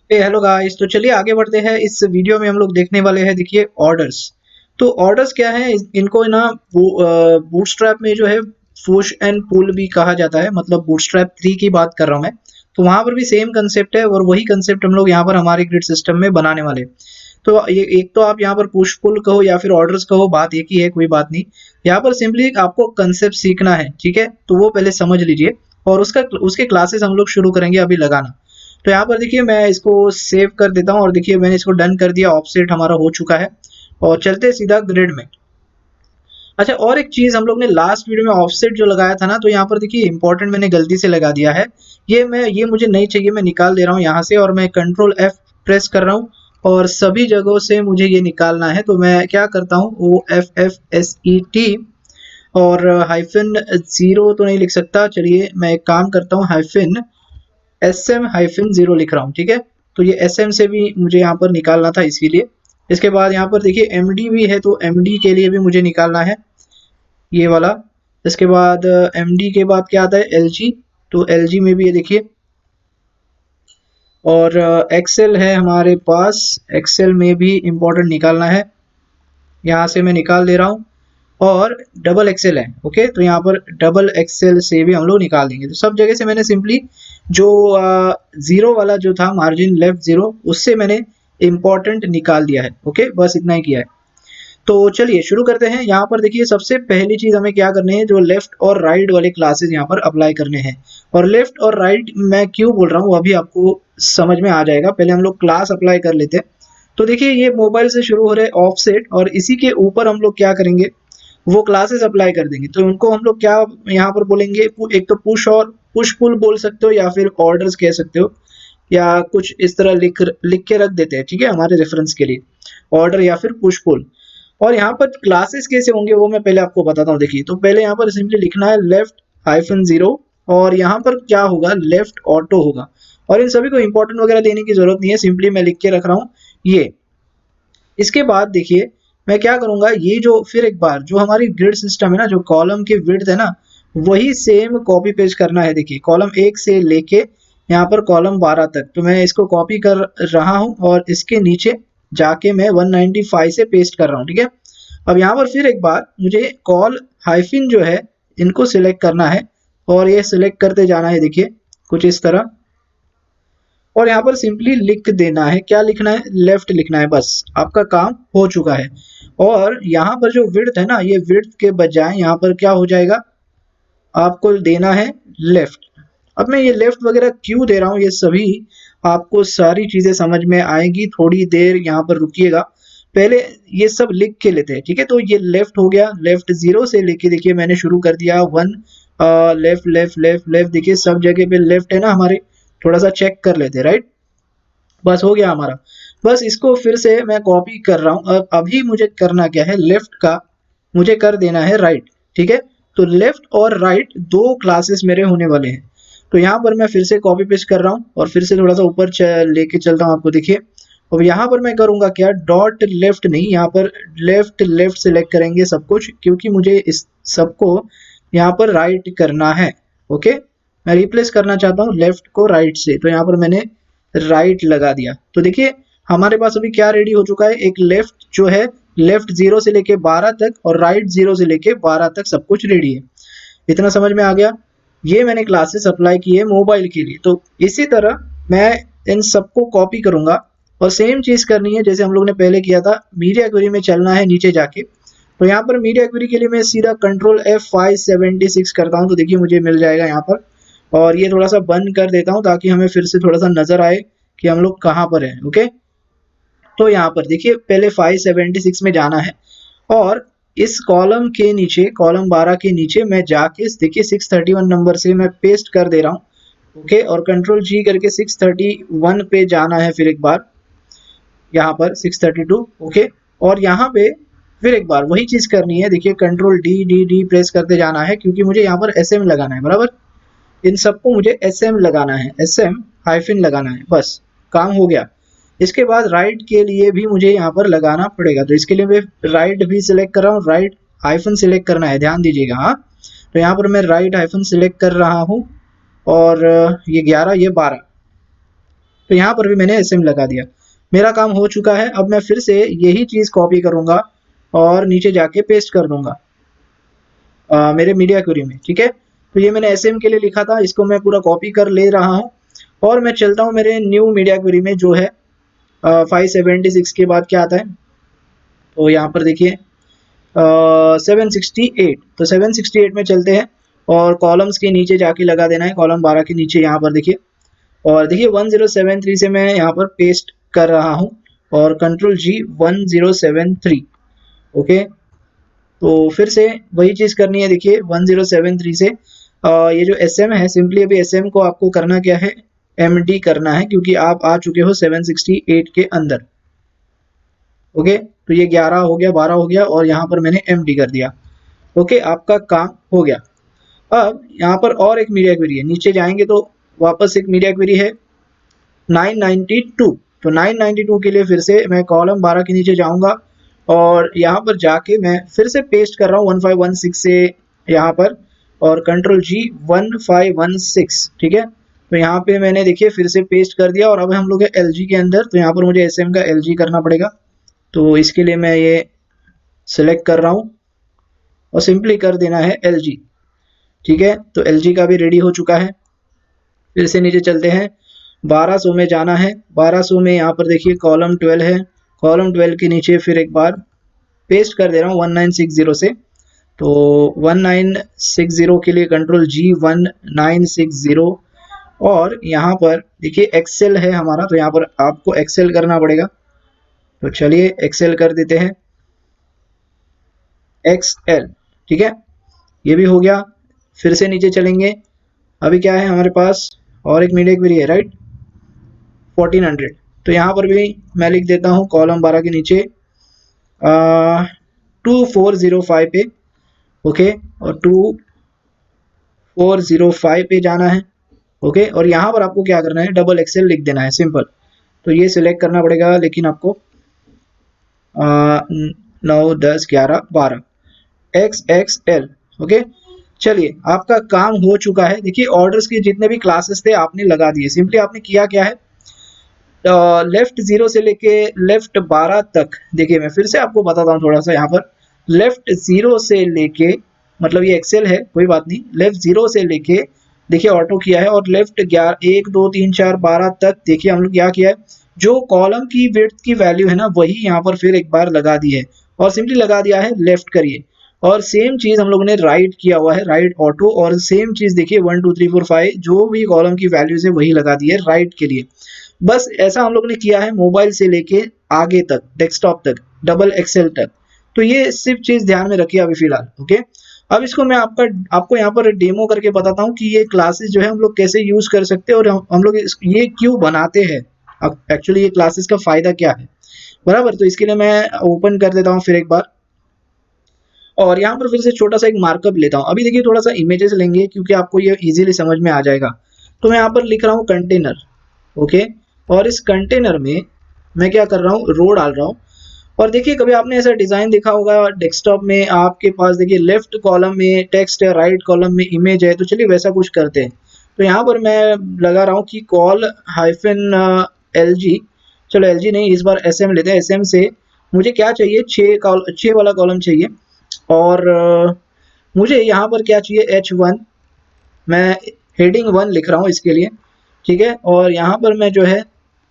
Hello guys, तो चलिए आगे बढ़ते हैं। इस वीडियो में हम लोग देखने वाले हैं, देखिए ऑर्डर्स। तो ऑर्डर्स क्या है, इनको ना बूटस्ट्रैप में जो है पुश एंड पुल भी कहा जाता है। मतलब बूटस्ट्रैप 3 की बात कर रहा हूँ मैं। तो वहां पर भी सेम कंसेप्ट है और वही कंसेप्ट हम लोग यहाँ पर हमारे ग्रिड सिस्टम में बनाने वाले हैं। तो ये एक तो आप यहाँ पर पुश पुल कहो या फिर ऑर्डर्स कहो, बात एक ही है, कोई बात नहीं। यहाँ पर सिंपली आपको कंसेप्ट सीखना है, ठीक है? तो वो पहले समझ लीजिए और उसके क्लासेस हम लोग शुरू करेंगे अभी लगाना। तो यहाँ पर देखिए मैं इसको सेव कर देता हूँ और देखिए मैंने इसको डन कर दिया, ऑफसेट हमारा हो चुका है। और चलते हैं सीधा ग्रिड में। अच्छा, और एक चीज हम लोग ने लास्ट वीडियो में ऑफसेट जो लगाया था ना, तो यहाँ पर देखिए इंपॉर्टेंट मैंने गलती से लगा दिया है। ये मुझे नहीं चाहिए, मैं निकाल दे रहा हूँ यहाँ से और मैं कंट्रोल एफ प्रेस कर रहा हूँ और सभी जगहों से मुझे ये निकालना है। तो मैं क्या करता हूँ, O F F S E T और हाइफन जीरो तो नहीं लिख सकता। चलिए मैं एक काम करता हूँ, hyphen S M hyphen zero लिख रहा हूँ, ठीक है? तो ये एस एम से भी मुझे यहाँ पर निकालना था, इसीलिए। इसके बाद यहाँ पर देखिए एम डी भी है, तो एम डी के लिए भी मुझे निकालना है ये वाला। इसके बाद एम डी के बाद क्या आता है, एल जी। तो एल जी में भी ये देखिए। और एक्सेल है हमारे पास, एक्सेल में भी इम्पोर्टेंट निकालना है, यहाँ से मैं निकाल दे रहा हूँ। और डबल एक्सेल है, ओके? तो यहाँ पर डबल एक्सेल से भी हम लोग निकाल देंगे। तो सब जगह से मैंने सिंपली जो जीरो वाला जो था मार्जिन लेफ्ट जीरो, उससे मैंने इम्पोर्टेंट निकाल दिया है, ओके? बस इतना ही किया है। तो चलिए शुरू करते हैं। यहाँ पर देखिए सबसे पहली चीज हमें क्या करनी है, जो लेफ्ट और राइट वाले क्लासेस यहाँ पर अप्लाई करने हैं। और लेफ्ट और राइट मैं क्यों बोल रहा हूँ अभी आपको समझ में आ जाएगा। पहले हम लोग क्लास अप्लाई कर लेते हैं। तो देखिए ये मोबाइल से शुरू हो रहे ऑफसेट और इसी के ऊपर हम लोग क्या करेंगे, वो क्लासेस अप्लाई कर देंगे। तो उनको हम लोग क्या यहाँ पर बोलेंगे, एक तो पुश और पुश पुल बोल सकते हो या फिर ऑर्डर्स कह सकते हो, या कुछ इस तरह लिख लिख के रख देते हैं, ठीक है, हमारे रेफरेंस के लिए, ऑर्डर या फिर पुश पुल। और यहाँ पर क्लासेस कैसे होंगे वो मैं पहले आपको बताता हूँ। देखिए तो पहले यहाँ पर सिंपली लिखना है लेफ्ट हाइफन जीरो और यहाँ पर क्या होगा, लेफ्ट ऑटो होगा। और इन सभी को इंपॉर्टेंट वगैरह देने की जरूरत नहीं है, सिंपली मैं लिख के रख रहा हूँ ये। इसके बाद देखिए मैं क्या करूंगा, ये जो फिर एक बार जो हमारी ग्रिड सिस्टम है ना, जो कॉलम की विड्थ है ना, वही सेम कॉपी पेस्ट करना है। देखिए कॉलम 1 से लेके यहाँ पर कॉलम 12 तक, तो मैं इसको कॉपी कर रहा हूँ और इसके नीचे जाके मैं 195 से पेस्ट कर रहा हूँ, ठीक है? अब यहाँ पर फिर एक बार मुझे कॉल हाइफिन जो है इनको सिलेक्ट करना है और ये सिलेक्ट करते जाना है, देखिए कुछ इस तरह। और यहाँ पर सिंपली लिख देना है, क्या लिखना है, लेफ्ट लिखना है, बस आपका काम हो चुका है। और यहाँ पर जो विड्थ है ना, ये विड्थ के बजाय यहाँ पर क्या हो जाएगा, आपको देना है लेफ्ट। अब मैं ये लेफ्ट वगैरह क्यों दे रहा हूँ, ये सभी आपको सारी चीजें समझ में आएगी, थोड़ी देर यहाँ पर रुकिएगा। पहले ये सब लिख के लेते हैं, ठीक है? तो ये लेफ्ट हो गया, लेफ्ट जीरो से लेके देखिए मैंने शुरू कर दिया one, left left left left, देखिए सब जगह पे लेफ्ट है ना हमारे। थोड़ा सा चेक कर लेते हैं, राइट? बस हो गया हमारा। बस इसको फिर से मैं कॉपी कर रहा हूँ। अब अभी मुझे करना क्या है, लेफ्ट का मुझे कर देना है राइट, ठीक है? तो लेफ्ट और राइट दो क्लासेस मेरे होने वाले हैं। तो यहाँ पर मैं फिर से कॉपी पेस्ट कर रहा हूँ और फिर से थोड़ा सा ऊपर लेके चलता हूँ आपको, देखिए। अब यहाँ पर मैं करूँगा क्या, डॉट लेफ्ट नहीं, यहाँ पर लेफ्ट लेफ्ट सेलेक्ट करेंगे सब कुछ, क्योंकि मुझे इस सबको यहाँ पर राइट करना है, ओके? मैं रिप्लेस करना चाहता हूँ लेफ्ट को राइट से, तो यहाँ पर मैंने राइट लगा दिया। तो देखिए हमारे पास अभी क्या रेडी हो चुका है, एक लेफ्ट जो है, लेफ्ट 0 से लेके 12 तक और राइट 0 से लेके 12 तक सब कुछ रेडी है। इतना समझ में आ गया? ये मैंने क्लासेस अप्लाई की है मोबाइल के लिए। तो इसी तरह मैं इन सबको कॉपी करूंगा और सेम चीज करनी है जैसे हम लोग ने पहले किया था। मीडिया क्वेरी में चलना है नीचे जाके। तो यहाँ पर मीडिया क्वेरी के लिए मैं सीधा कंट्रोल F576 करता हूँ, तो देखिए मुझे मिल जाएगा यहाँ पर। और ये थोड़ा सा बंद कर देता हूँ ताकि हमें फिर से थोड़ा सा नजर आए कि हम लोग कहाँ पर हैं, ओके? तो यहाँ पर देखिए पहले 576 में जाना है और इस कॉलम के नीचे, कॉलम 12 के नीचे मैं जाके देखिए 631 नंबर से मैं पेस्ट कर दे रहा हूँ, ओके? और कंट्रोल जी करके 631 पे जाना है फिर एक बार, यहाँ पर 632, ओके? और यहाँ पे फिर एक बार वही चीज करनी है, देखिए control D D D press करते जाना है, क्योंकि मुझे यहाँ पर एस एम लगाना है, बराबर? इन सबको मुझे एस एम लगाना है, एस एम हाइफिन लगाना है, बस काम हो गया। इसके बाद राइट के लिए भी मुझे यहाँ पर लगाना पड़ेगा, तो इसके लिए मैं राइट भी सिलेक्ट कर रहा हूँ, राइट हाइफन सिलेक्ट करना है, ध्यान दीजिएगा, हाँ? तो यहाँ पर मैं राइट हाइफन सिलेक्ट कर रहा हूँ और ये 11 ये 12, तो यहाँ पर भी मैंने SM लगा दिया। मेरा काम हो चुका है। अब मैं फिर से यही चीज़ कॉपी करूँगा और नीचे जाके पेस्ट कर दूंगा मेरे मीडिया क्वेरी में, ठीक है। तो ये मैंने SM के लिए लिखा था, इसको मैं पूरा कॉपी कर ले रहा हूँ और मैं चलता हूँ मेरे न्यू मीडिया क्वेरी में जो है 576 के बाद क्या आता है। तो यहाँ पर देखिए 768, तो 768 में चलते हैं और कॉलम्स के नीचे जाके लगा देना है, कॉलम 12 के नीचे यहाँ पर देखिए। और देखिए 1073 से मैं यहाँ पर पेस्ट कर रहा हूँ और Ctrl+G 1073, ओके। तो फिर से वही चीज़ करनी है। देखिए 1073 से ये जो SM है, सिंपली अभी SM को आपको करना क्या है, MD करना है, क्योंकि आप आ चुके हो 768 के अंदर, ओके। तो ये 11 हो गया, 12 हो गया और यहाँ पर मैंने MD कर दिया, ओके। आपका काम हो गया। अब यहाँ पर और एक मीडिया क्वेरी है, नीचे जाएंगे तो वापस एक मीडिया क्वेरी है 992। तो 992 के लिए फिर से मैं कॉलम 12 के नीचे जाऊंगा और यहाँ पर जाके मैं फिर से पेस्ट कर रहा हूँ 1516 से यहाँ पर और Ctrl+G 1516, ठीक है। तो यहाँ पे मैंने देखिए फिर से पेस्ट कर दिया और अब हम लोग हैं LG के अंदर। तो यहाँ पर मुझे SM का LG करना पड़ेगा, तो इसके लिए मैं ये सिलेक्ट कर रहा हूँ और सिंपली कर देना है LG, ठीक है। तो LG का भी रेडी हो चुका है। फिर से नीचे चलते हैं, 1200 में जाना है। 1200 में यहाँ पर देखिए कॉलम 12 है, कॉलम 12 के नीचे फिर एक बार पेस्ट कर दे रहा हूँ 1960 से। तो 1960 के लिए Ctrl+G 1960 और यहाँ पर देखिए एक्सेल है हमारा, तो यहाँ पर आपको एक्सेल करना पड़ेगा। तो चलिए एक्सेल कर देते हैं, XL, ठीक है। ये भी हो गया। फिर से नीचे चलेंगे, अभी क्या है हमारे पास, और एक मीडिया क्वेरी है, राइट, 1400। तो यहाँ पर भी मैं लिख देता हूँ कॉलम 12 के नीचे 2405 पे, ओके। और 2405 पे जाना है, ओके। और यहाँ पर आपको क्या करना है, डबल एक्सेल लिख देना है, सिंपल। तो ये सिलेक्ट करना पड़ेगा, लेकिन आपको 9 10 11 12 XXL, ओके। चलिए आपका काम हो चुका है। देखिए ऑर्डर्स के जितने भी क्लासेस थे आपने लगा दिए। सिंपली आपने किया क्या है, लेफ्ट 0 से लेके लेफ्ट 12 तक, देखिए मैं फिर से आपको बताता हूँ थोड़ा सा। यहाँ पर लेफ्ट 0 से लेके, मतलब ये एक्सेल है कोई बात नहीं, लेफ्ट 0 से लेके देखिए ऑटो किया है और लेफ्ट 11 1 2 3 4 12 तक देखिए हम लोग क्या किया है, जो कॉलम की विड्थ की वैल्यू है ना वही यहाँ पर फिर एक बार लगा दी है और सिंपली लगा दिया है लेफ्ट करिए। और सेम चीज हम लोगों ने राइट किया हुआ है, राइट ऑटो, और सेम चीज देखिए 1 2 3 4 5 जो भी कॉलम की वैल्यूज है वही लगा दी है राइट के लिए। बस ऐसा हम लोग ने किया है मोबाइल से लेके आगे तक, डेस्कटॉप तक, डबल एक्सेल तक। तो ये सिर्फ चीज ध्यान में रखिए अभी फिलहाल, ओके। अब इसको मैं आपको यहाँ पर डेमो करके बताता हूँ कि ये क्लासेस जो है हम लोग कैसे यूज कर सकते हैं और हम लोग ये क्यों बनाते हैं, एक्चुअली ये क्लासेस का फायदा क्या है, बराबर। तो इसके लिए मैं ओपन कर देता हूँ फिर एक बार और यहाँ पर फिर से छोटा सा एक मार्कअप लेता हूँ। अभी देखिए थोड़ा सा इमेजेस लेंगे क्योंकि आपको ये इजीली समझ में आ जाएगा। तो मैं यहाँ पर लिख रहा हूँ कंटेनर, ओके। और इस कंटेनर में मैं क्या कर रहा हूँ, रो डाल रहा हूँ। और देखिए कभी आपने ऐसा डिजाइन देखा होगा डेस्कटॉप में, आपके पास देखिए लेफ्ट कॉलम में टेक्स्ट है, राइट कॉलम में इमेज है। तो चलिए वैसा कुछ करते हैं। तो यहाँ पर मैं लगा रहा हूँ कि कॉल हाइफन LG, चलो LG नहीं, इस बार SM लेते हैं। SM से मुझे क्या चाहिए, 6 वाला कॉलम चाहिए और मुझे यहाँ पर क्या चाहिए, H1, मैं हेडिंग 1 लिख रहा हूँ इसके लिए, ठीक है। और यहाँ पर मैं जो है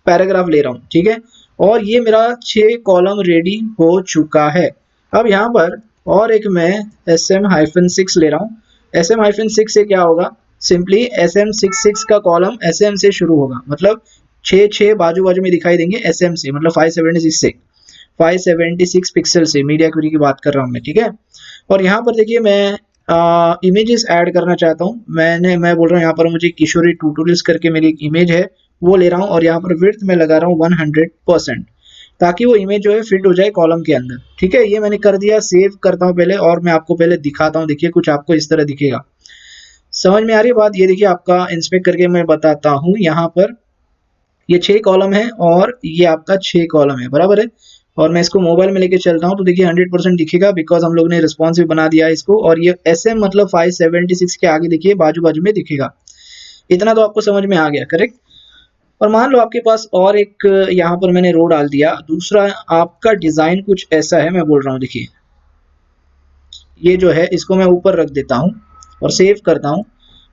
पैराग्राफ ले रहा हूँ, ठीक है। और ये मेरा 6 कॉलम रेडी हो चुका है। अब यहाँ पर और एक मैं SM-6 ले रहा हूँ। SM-6 से क्या होगा, सिंपली SM66 का कॉलम SM से शुरू होगा, मतलब 6 बाजू बाजू में दिखाई देंगे SM से, मतलब 576 से, 576 पिक्सल से मीडिया क्वेरी की बात कर रहा हूँ मैं, ठीक है। और यहाँ पर देखिए मैं इमेजेस ऐड करना चाहता हूँ। मैं बोल रहा हूँ यहाँ पर मुझे किशोरी ट्यूटोरियल्स करके मेरी एक इमेज है वो ले रहा हूँ और यहाँ पर विड्थ में लगा रहा हूँ 100%, ताकि वो इमेज जो है फिट हो जाए कॉलम के अंदर, ठीक है। ये मैंने कर दिया, सेव करता हूँ पहले और मैं आपको पहले दिखाता हूँ। देखिए कुछ आपको इस तरह दिखेगा, समझ में आ रही है बात। ये देखिए आपका इंस्पेक्ट करके मैं बताता हूँ। यहाँ पर ये 6 कॉलम है और ये आपका 6 कॉलम है, बराबर है। और मैं इसको मोबाइल में लेके चलता हूँ तो देखिए 100% दिखेगा, बिकॉज हम लोग ने रिस्पॉन्सिव बना दिया है इसको। और ये SM मतलब 576 के आगे देखिए बाजू बाजू में दिखेगा। इतना तो आपको समझ में आ गया, करेक्ट। और मान लो आपके पास और एक यहाँ पर मैंने रो डाल दिया, दूसरा आपका डिजाइन कुछ ऐसा है, मैं बोल रहा हूँ देखिए ये जो है इसको मैं ऊपर रख देता हूँ और सेव करता हूँ।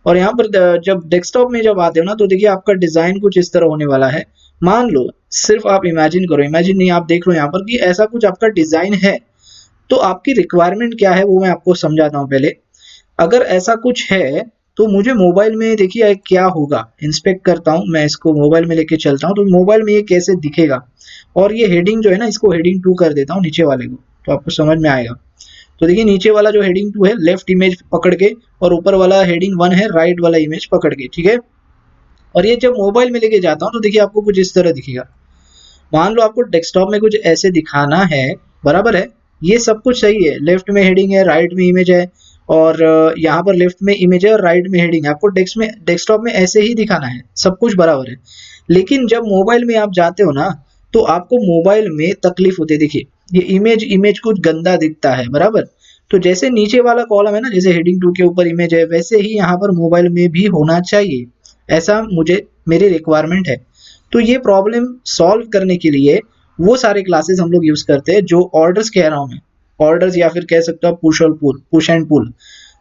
और यहाँ पर जब डेस्कटॉप में जब आते हो ना तो देखिए आपका डिजाइन कुछ इस तरह होने वाला है। मान लो, सिर्फ आप इमेजिन करो, इमेजिन नहीं, आप देख लो यहाँ पर कि ऐसा कुछ आपका डिजाइन है। तो आपकी रिक्वायरमेंट क्या है वो मैं आपको समझाता हूँ पहले। अगर ऐसा कुछ है तो मुझे मोबाइल में देखिए क्या होगा, इंस्पेक्ट करता हूँ मैं, इसको मोबाइल में लेके चलता हूँ तो मोबाइल में ये कैसे दिखेगा। और ये हेडिंग जो है ना इसको हेडिंग 2 कर देता हूँ नीचे वाले को, तो आपको समझ में आएगा। तो देखिए नीचे वाला जो हेडिंग 2 है लेफ्ट इमेज पकड़ के, और ऊपर वाला हेडिंग 1 है राइट वाला इमेज पकड़ के, ठीक है। और ये जब मोबाइल में लेके जाता हूँ तो देखिए आपको कुछ इस तरह दिखेगा। मान लो आपको डेस्कटॉप में कुछ ऐसे दिखाना है, बराबर है, ये सब कुछ सही है, लेफ्ट में हेडिंग है, राइट में इमेज है, और यहाँ पर लेफ्ट में इमेज है और राइट में हेडिंग है, आपको डेस्कटॉप में ऐसे ही दिखाना है, सब कुछ बराबर है। लेकिन जब मोबाइल में आप जाते हो ना तो आपको मोबाइल में तकलीफ होती है। देखिए ये इमेज इमेज कुछ गंदा दिखता है, बराबर। तो जैसे नीचे वाला कॉलम है ना, जैसे हेडिंग 2 के ऊपर इमेज है, वैसे ही यहाँ पर मोबाइल में भी होना चाहिए, ऐसा मुझे मेरी रिक्वायरमेंट है। तो ये प्रॉब्लम सॉल्व करने के लिए वो सारे क्लासेस हम लोग यूज करते हैं जो ऑर्डर्स कह रहा हूँ मैं, ऑर्डर्स या फिर कह सकते हो पुश और पुल, पुश एंड पुल।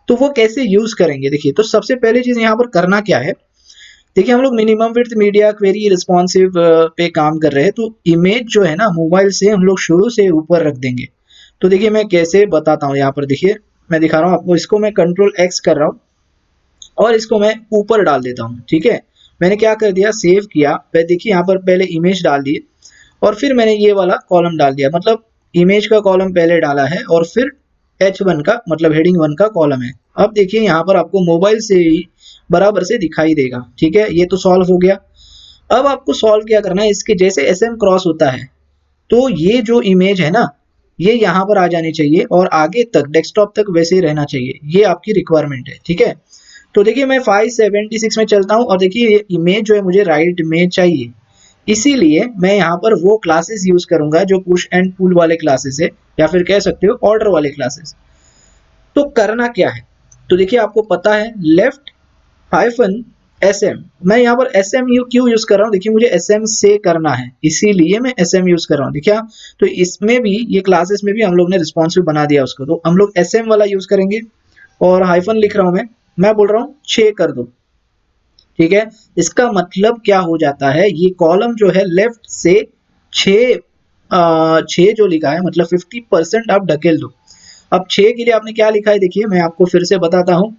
तो वो कैसे यूज करेंगे देखिए। तो सबसे पहली चीज यहाँ पर करना क्या है, देखिए हम लोग minimum width media query responsive पे काम कर रहे हैं, तो इमेज जो है ना मोबाइल से हम लोग शुरू से ऊपर रख देंगे। तो देखिए मैं कैसे बताता हूँ, यहाँ पर देखिए मैं दिखा रहा हूँ आपको, इसको मैं कंट्रोल एक्स कर रहा हूँ और इसको मैं ऊपर डाल देता हूँ, ठीक है। मैंने क्या कर दिया, सेव किया, देखिए यहाँ पर पहले इमेज डाल दिए और फिर मैंने ये वाला कॉलम डाल दिया, मतलब इमेज का कॉलम पहले डाला है और फिर H1 का मतलब हेडिंग 1 का कॉलम है। अब देखिए यहाँ पर आपको मोबाइल से ही बराबर से दिखाई देगा, ठीक है। ये तो सॉल्व हो गया। अब आपको सॉल्व क्या करना है, इसके जैसे SM क्रॉस होता है तो ये जो इमेज है ना ये यहाँ पर आ जानी चाहिए और आगे तक डेस्कटॉप तक वैसे ही रहना चाहिए, ये आपकी रिक्वायरमेंट है, ठीक है। तो देखिए मैं 576 में चलता हूँ और देखिए ये इमेज जो है मुझे राइट में चाहिए, इसीलिए मैं यहाँ पर वो क्लासेस यूज करूंगा जो पुश एंड पुल वाले क्लासेस है, या फिर कह सकते हो ऑर्डर वाले क्लासेस। तो करना क्या है, तो देखिए आपको पता है लेफ्ट हाइफन SM, मैं यहाँ पर SM क्यों यूज कर रहा हूँ, देखिए मुझे SM से करना है इसीलिए मैं SM यूज कर रहा हूँ, देखिए। तो इसमें भी ये क्लासेस में भी हम लोग ने रिस्पॉन्सिव बना दिया उसको, तो हम लोग SM वाला यूज करेंगे। और हाइफन लिख रहा हूँ मैं बोल रहा हूँ 6 कर दो, ठीक है। इसका मतलब क्या हो जाता है, ये कॉलम जो है लेफ्ट से 6 6 जो लिखा है मतलब 50% आप ढकेल दो। अब 6 के लिए आपने क्या लिखा है देखिए मैं आपको फिर से बताता हूँ,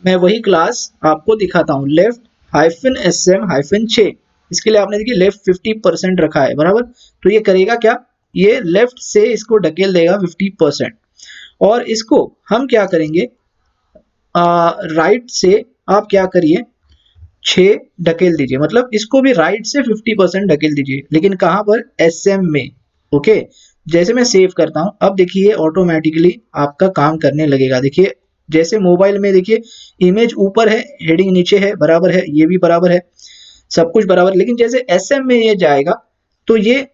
मैं वही क्लास आपको दिखाता हूँ, लेफ्ट हाइफन SM हाइफन 6, इसके लिए आपने देखिए लेफ्ट 50% रखा है, बराबर। तो ये करेगा क्या, ये लेफ्ट से इसको ढकेल देगा 50%, और इसको हम क्या करेंगे, राइट से आप क्या करिए 6 ढकेल दीजिए, मतलब इसको भी राइट से 50% ढकेल दीजिए, लेकिन कहाँ पर, SM में, ओके। जैसे मैं सेव करता हूँ अब देखिए ऑटोमेटिकली आपका काम करने लगेगा। देखिए जैसे मोबाइल में देखिए इमेज ऊपर है हेडिंग नीचे है, बराबर है, ये भी बराबर है, सब कुछ बराबर, लेकिन जैसे SM में ये जाएगा तो ये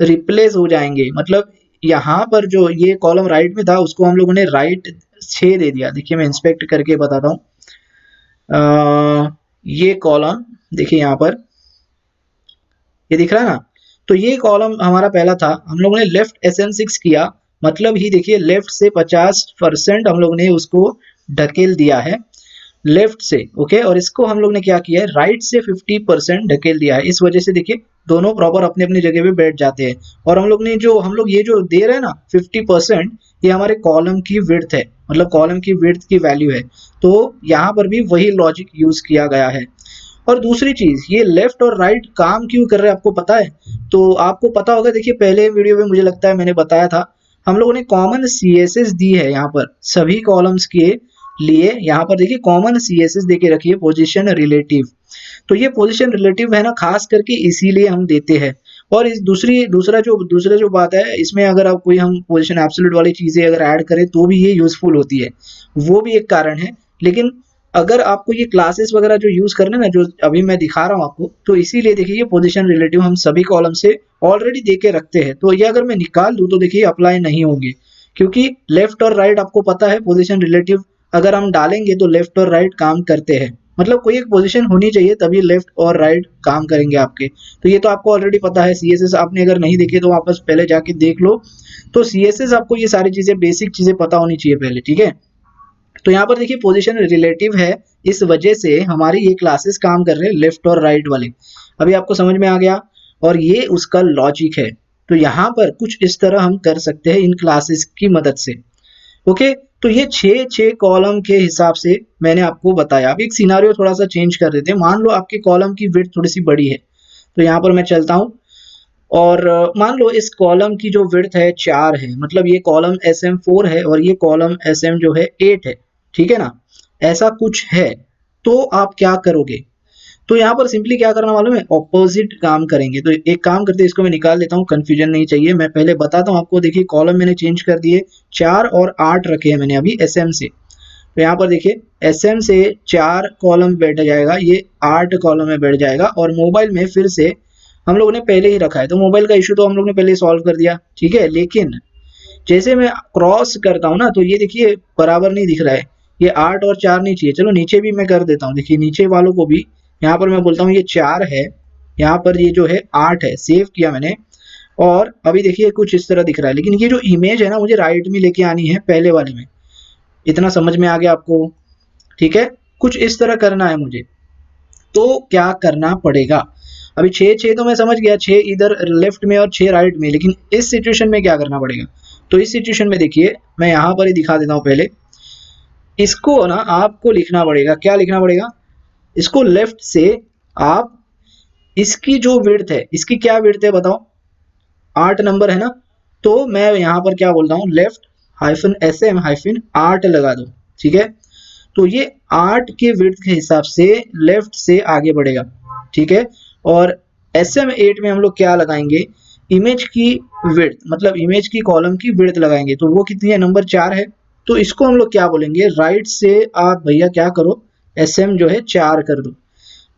रिप्लेस हो जाएंगे, मतलब यहाँ पर जो ये कॉलम राइट में था उसको हम लोगों ने राइट 6 दे दिया। देखिए मैं इंस्पेक्ट करके बताता हूँ, ये कॉलम देखिए यहाँ पर ये दिख रहा है ना, तो ये कॉलम हमारा पहला था, हम लोगों ने लेफ्ट SM6 किया, मतलब ही देखिए लेफ्ट से 50% हम लोग ने उसको ढकेल दिया है लेफ्ट से, ओके। और इसको हम लोग ने क्या किया है, राइट से 50% ढकेल दिया है, इस वजह से देखिए दोनों प्रॉपर अपनी अपनी जगह पे बैठ जाते हैं। और हम लोग ये जो दे रहे हैं ना 50%, ये हमारे कॉलम की विड्थ है, मतलब कॉलम की विड्थ की वैल्यू है। तो यहाँ पर भी वही लॉजिक यूज किया गया है। और दूसरी चीज, ये लेफ्ट और राइट काम क्यों कर रहे हैं आपको पता है, तो आपको पता होगा, देखिए पहले वीडियो में मुझे लगता है मैंने बताया था, हम लोगों ने कॉमन CSS दी है यहाँ पर सभी कॉलम्स के लिए, यहाँ पर देखिए कॉमन CSS देके रखिए पोजीशन रिलेटिव। तो ये पोजीशन रिलेटिव है ना खास करके इसीलिए हम देते हैं। और इस दूसरा जो बात है, इसमें अगर आप कोई हम पोजीशन एब्सोल्यूट वाली चीजें अगर ऐड करें तो भी ये यूजफुल होती है, वो भी एक कारण है। लेकिन अगर आपको ये क्लासेस वगैरह जो यूज करना ना, जो अभी मैं दिखा रहा हूँ आपको, तो इसीलिए देखिए ये पोजीशन रिलेटिव हम सभी कॉलम से ऑलरेडी दे के रखते हैं। तो ये अगर मैं निकाल दूं तो देखिए अप्लाई नहीं होंगे, क्योंकि लेफ्ट और राइट आपको पता है पोजीशन रिलेटिव अगर हम डालेंगे तो लेफ्ट और राइट काम करते हैं, मतलब कोई एक पोजीशन होनी चाहिए तभी लेफ्ट और राइट काम करेंगे आपके। तो ये तो आपको ऑलरेडी पता है, सीएसएस आपने अगर नहीं देखे तो वापस पहले जाके देख लो। तो सीएसएस आपको ये सारी चीजें, बेसिक चीजें पता होनी चाहिए पहले, ठीक है। तो यहाँ पर देखिए पोजीशन रिलेटिव है, इस वजह से हमारी ये क्लासेस काम कर रहे हैं लेफ्ट और राइट वाले। अभी आपको समझ में आ गया, और ये उसका लॉजिक है। तो यहाँ पर कुछ इस तरह हम कर सकते हैं इन क्लासेस की मदद से। ओके, तो ये 6 कॉलम के हिसाब से मैंने आपको बताया। अब एक सिनारियो थोड़ा सा चेंज कर देते हैं। मान लो आपके कॉलम की विड्थ थोड़ी सी बड़ी है, तो यहाँ पर मैं चलता हूँ और मान लो इस कॉलम की जो विड्थ है 4 है, मतलब ये कॉलम SM4 है और ये कॉलम SM जो है 8 है, ठीक है ना, ऐसा कुछ है। तो आप क्या करोगे? तो यहाँ पर सिंपली क्या करना मालूम है, ऑपोजिट काम करेंगे। तो एक काम करते हैं, इसको मैं निकाल देता हूँ, कंफ्यूजन नहीं चाहिए। मैं पहले बताता हूँ आपको। देखिए कॉलम मैंने चेंज कर दिए, 4 और 8 रखे हैं मैंने अभी SM से। तो यहाँ पर देखिए SM से 4 कॉलम बैठ जाएगा, ये 8 कॉलम में बैठ जाएगा। और मोबाइल में फिर से हम लोगों ने पहले ही रखा है, तो मोबाइल का इशू तो हम लोग ने पहले सॉल्व कर दिया, ठीक है। लेकिन जैसे मैं क्रॉस करता हूँ ना, तो ये देखिए बराबर नहीं दिख रहा है, ये 8 और 4 नहीं चाहिए। चलो नीचे भी मैं कर देता हूँ, देखिए नीचे वालों को भी यहाँ पर मैं बोलता हूँ ये 4 है, यहाँ पर ये जो है 8 है, सेव किया मैंने। और अभी देखिए कुछ इस तरह दिख रहा है, लेकिन ये जो इमेज है ना मुझे राइट में लेके आनी है, पहले वाले में। इतना समझ में आ गया आपको? ठीक है, कुछ इस तरह करना है मुझे। तो क्या करना पड़ेगा? अभी 6 तो मैं समझ गया, 6 इधर लेफ्ट में और 6 राइट में, लेकिन इस सिचुएशन में क्या करना पड़ेगा? तो इस सिचुएशन में देखिए मैं यहाँ पर ही दिखा देता हूँ पहले। इसको ना आपको लिखना पड़ेगा, क्या लिखना पड़ेगा? इसको लेफ्ट से आप, इसकी जो विड्थ है, इसकी क्या विड्थ है बताओ? 8 नंबर है ना, तो मैं यहाँ पर क्या बोलता हूँ, लेफ्ट -SM-8 लगा दो, ठीक है। तो ये 8 के विड्थ के हिसाब से लेफ्ट से आगे बढ़ेगा, ठीक है। और SM8 में हम लोग क्या लगाएंगे, इमेज की विड्थ, मतलब इमेज की कॉलम की विड्थ लगाएंगे। तो वो कितनी है, नंबर 4 है। तो इसको हम लोग क्या बोलेंगे, राइट से आप भैया क्या करो, SM जो है 4 कर दो।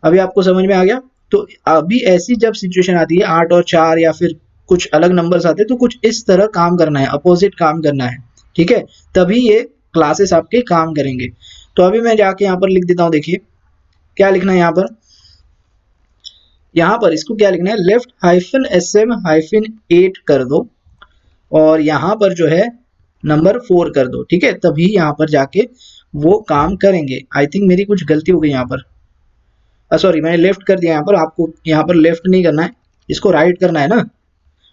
अभी आपको समझ में आ गया? तो अभी ऐसी जब सिचुएशन आती है 8 और 4 या फिर कुछ अलग नंबर्स आते हैं, तो कुछ इस तरह काम करना है, अपोजिट काम करना है, ठीक है। तभी ये क्लासेस आपके काम करेंगे। तो अभी मैं जाके यहाँ पर लिख देता हूँ, देखिए क्या लिखना है यहाँ पर। यहाँ पर इसको क्या लिखना है, लेफ्ट-SM-8 कर दो, और यहाँ पर जो है नंबर 4 कर दो, ठीक है। तभी यहाँ पर जाके वो काम करेंगे। आई थिंक मेरी कुछ गलती हो गई यहाँ पर, सॉरी मैंने लेफ्ट कर दिया यहाँ पर। आपको यहाँ पर लेफ्ट नहीं करना है, इसको राइट करना है ना,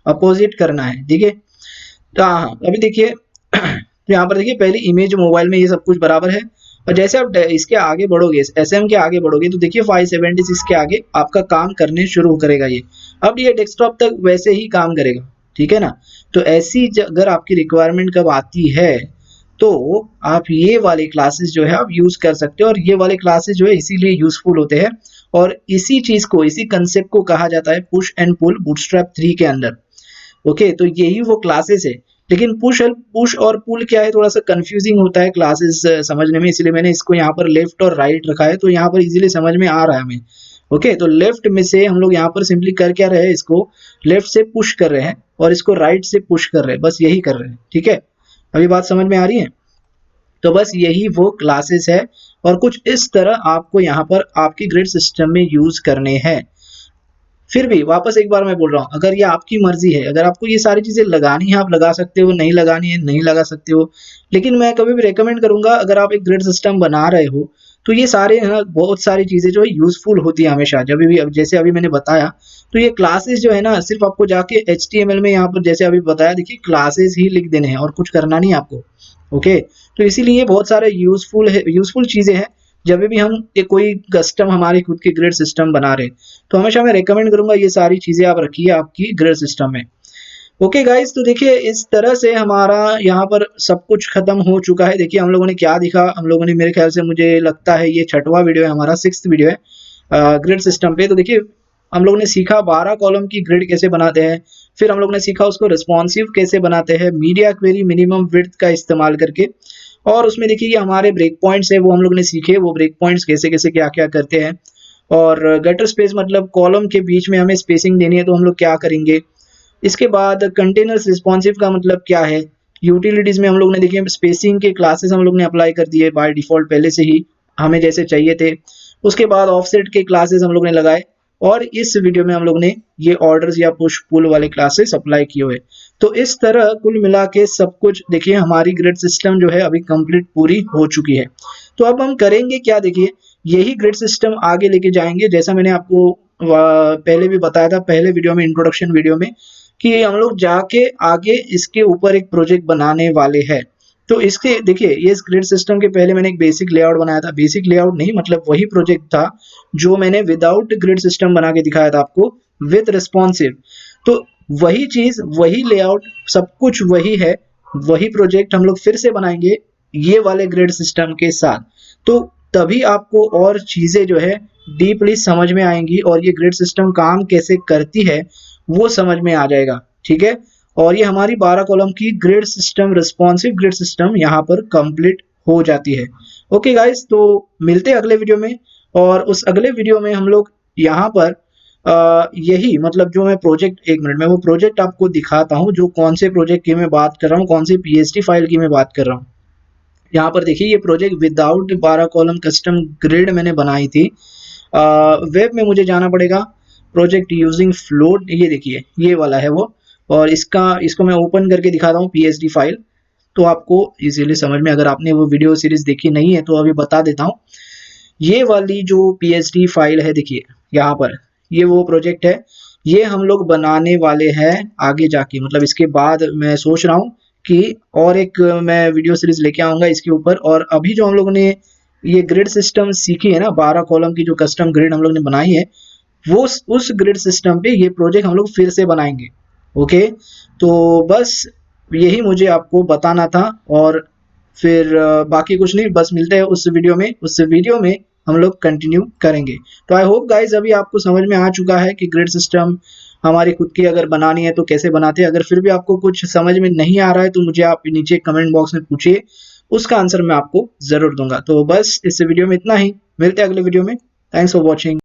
अपोजिट करना है, ठीक है। तो हाँ, अभी देखिए तो यहाँ पर देखिए पहली इमेज मोबाइल में ये सब कुछ बराबर है। और जैसे आप इसके आगे बढ़ोगे, SM के आगे बढ़ोगे, तो देखिए 576 के आगे आपका काम करने शुरू करेगा ये। अब ये डेस्कटॉप तक वैसे ही काम करेगा, ठीक है ना। तो ऐसी अगर आपकी रिक्वायरमेंट कब आती है, तो आप ये वाले क्लासेस जो है आप यूज कर सकते हो। और ये वाले क्लासेस जो है इसीलिए यूजफुल होते हैं। और इसी चीज को, इसी कंसेप्ट को कहा जाता है पुश एंड पुल बूटस्ट्रैप 3 के अंदर। ओके, तो यही वो क्लासेस है। लेकिन पुश और पुल क्या है, थोड़ा सा कंफ्यूजिंग होता है क्लासेस समझने में, इसलिए मैंने इसको यहाँ पर लेफ्ट और राइट रखा है, तो यहाँ पर इजीली समझ में आ रहा है हमें। ओके, तो लेफ्ट में से हम लोग यहाँ पर सिंपली कर क्या रहे हैं, इसको लेफ्ट से पुश कर रहे हैं और इसको राइट से पुश कर रहे हैं, बस यही कर रहे हैं, ठीक है। अभी बात समझ में आ रही है? तो बस यही वो क्लासेस है, और कुछ इस तरह आपको यहाँ पर आपकी ग्रिड सिस्टम में यूज करने हैं। फिर भी वापस एक बार मैं बोल रहा हूँ, अगर ये आपकी मर्जी है, अगर आपको ये सारी चीजें लगानी है आप लगा सकते हो, नहीं लगानी है नहीं लगा सकते हो। लेकिन मैं कभी भी रेकमेंड करूंगा, अगर आप एक ग्रिड सिस्टम बना रहे हो, तो ये सारे है ना, बहुत सारी चीजें जो है यूजफुल होती है हमेशा, जब भी। अब जैसे अभी मैंने बताया, तो ये क्लासेस जो है ना, सिर्फ आपको जाके HTML में यहाँ पर जैसे अभी बताया, देखिए क्लासेस ही लिख देने हैं और कुछ करना नहीं आपको। ओके, तो इसीलिए बहुत सारे यूजफुल चीजें हैं। जब भी हम कोई कस्टम हमारी खुद की ग्रिड सिस्टम बना रहे, तो हमेशा मैं रेकमेंड करूंगा ये सारी चीजें आप रखिए आपकी ग्रिड सिस्टम में। ओके गाइस, तो देखिए इस तरह से हमारा यहाँ पर सब कुछ खत्म हो चुका है। देखिए हम लोगों ने क्या दिखा, हम लोगों ने, मेरे ख्याल से मुझे लगता है ये 6वां वीडियो है हमारा, 6th वीडियो है ग्रिड सिस्टम पे। तो देखिए हम लोगों ने सीखा 12 कॉलम की ग्रिड कैसे बनाते हैं, फिर हम लोगों ने सीखा उसको रिस्पॉन्सिव कैसे बनाते हैं मीडिया क्वेरी मिनिमम विड्थ का इस्तेमाल करके। और उसमें देखिए ये हमारे ब्रेक पॉइंट्स है, वो हम लोग ने सीखे, वो ब्रेक पॉइंट्स कैसे कैसे क्या क्या करते हैं। और गटर स्पेस मतलब कॉलम के बीच में हमें स्पेसिंग देनी है, तो हम लोग क्या करेंगे। इसके बाद कंटेनर्स रिस्पॉन्सिव का मतलब क्या है। यूटिलिटीज में हम लोग ने देखिए स्पेसिंग के क्लासेस हम लोग ने अप्लाई कर दिए बाय डिफॉल्ट, पहले से ही हमें जैसे चाहिए थे। उसके बाद ऑफसेट के क्लासेस हम लोग ने लगाए और इस वीडियो में हम लोग ने ये ऑर्डर्स या पुश पुल वाले क्लासेस अप्लाई किए हुए। तो इस तरह कुल मिला के सब कुछ देखिए हमारी ग्रिड सिस्टम जो है अभी कंप्लीट पूरी हो चुकी है। तो अब हम करेंगे क्या, देखिए यही ग्रिड सिस्टम आगे लेके जाएंगे, जैसा मैंने आपको पहले भी बताया था पहले वीडियो में, इंट्रोडक्शन वीडियो में, कि हम लोग जाके आगे इसके ऊपर एक प्रोजेक्ट बनाने वाले हैं। तो इसके देखिए ये इस ग्रिड सिस्टम के पहले मैंने एक बेसिक लेआउट बनाया था, बेसिक लेआउट नहीं मतलब वही प्रोजेक्ट था जो मैंने विदाउट ग्रिड सिस्टम बना के दिखाया था आपको विद रिस्पॉन्सिव। तो वही चीज, वही लेआउट, सब कुछ वही है, वही प्रोजेक्ट हम लोग फिर से बनाएंगे ये वाले ग्रिड सिस्टम के साथ। तो तभी आपको और चीजें जो है डीपली समझ में आएंगी और ये ग्रिड सिस्टम काम कैसे करती है वो समझ में आ जाएगा, ठीक है। और ये हमारी 12 कॉलम की grid system, responsive grid system यहाँ पर कंप्लीट हो जाती है। ओके गाइस, तो मिलते हैं अगले वीडियो में, और उस अगले वीडियो में हम लोग यहाँ पर यही मतलब जो मैं प्रोजेक्ट, एक मिनट में वो प्रोजेक्ट आपको दिखाता हूँ जो कौन से प्रोजेक्ट की मैं बात कर रहा हूँ, कौन सी PHP फाइल की मैं बात कर रहा हूँ। यहाँ पर देखिए ये project without 12 column custom grid मैंने बनाई थी। वेब में मुझे जाना पड़ेगा, प्रोजेक्ट यूजिंग फ्लोट, ये देखिए ये वाला है वो, और इसको मैं ओपन करके दिखाता हूँ PHP फाइल, तो आपको इजीली समझ में, अगर आपने वो वीडियो सीरीज देखी नहीं है तो अभी बता देता हूँ। ये वाली जो PHP फाइल है देखिए यहाँ पर, ये वो प्रोजेक्ट है, ये हम लोग बनाने वाले हैं आगे जाके, मतलब इसके बाद मैं सोच रहा हूँ कि और एक मैं वीडियो सीरीज लेके आऊंगा इसके ऊपर। और अभी जो हम लोगों ने ये ग्रिड सिस्टम सीखी है ना, 12 कॉलम की जो कस्टम ग्रिड हम लोग ने बनाई है, वो उस ग्रिड सिस्टम पे ये प्रोजेक्ट हम लोग फिर से बनाएंगे। ओके, तो बस यही मुझे आपको बताना था, और फिर बाकी कुछ नहीं, बस मिलते हैं उस वीडियो में, उस वीडियो में हम लोग कंटिन्यू करेंगे। तो आई होप गाइज अभी आपको समझ में आ चुका है कि ग्रिड सिस्टम हमारी खुद की अगर बनानी है तो कैसे बनाते हैं। अगर फिर भी आपको कुछ समझ में नहीं आ रहा है तो मुझे आप नीचे कमेंट बॉक्स में पूछिए, उसका आंसर मैं आपको जरूर दूंगा। तो बस इस वीडियो में इतना ही, मिलते हैं अगले वीडियो में। Thanks for watching.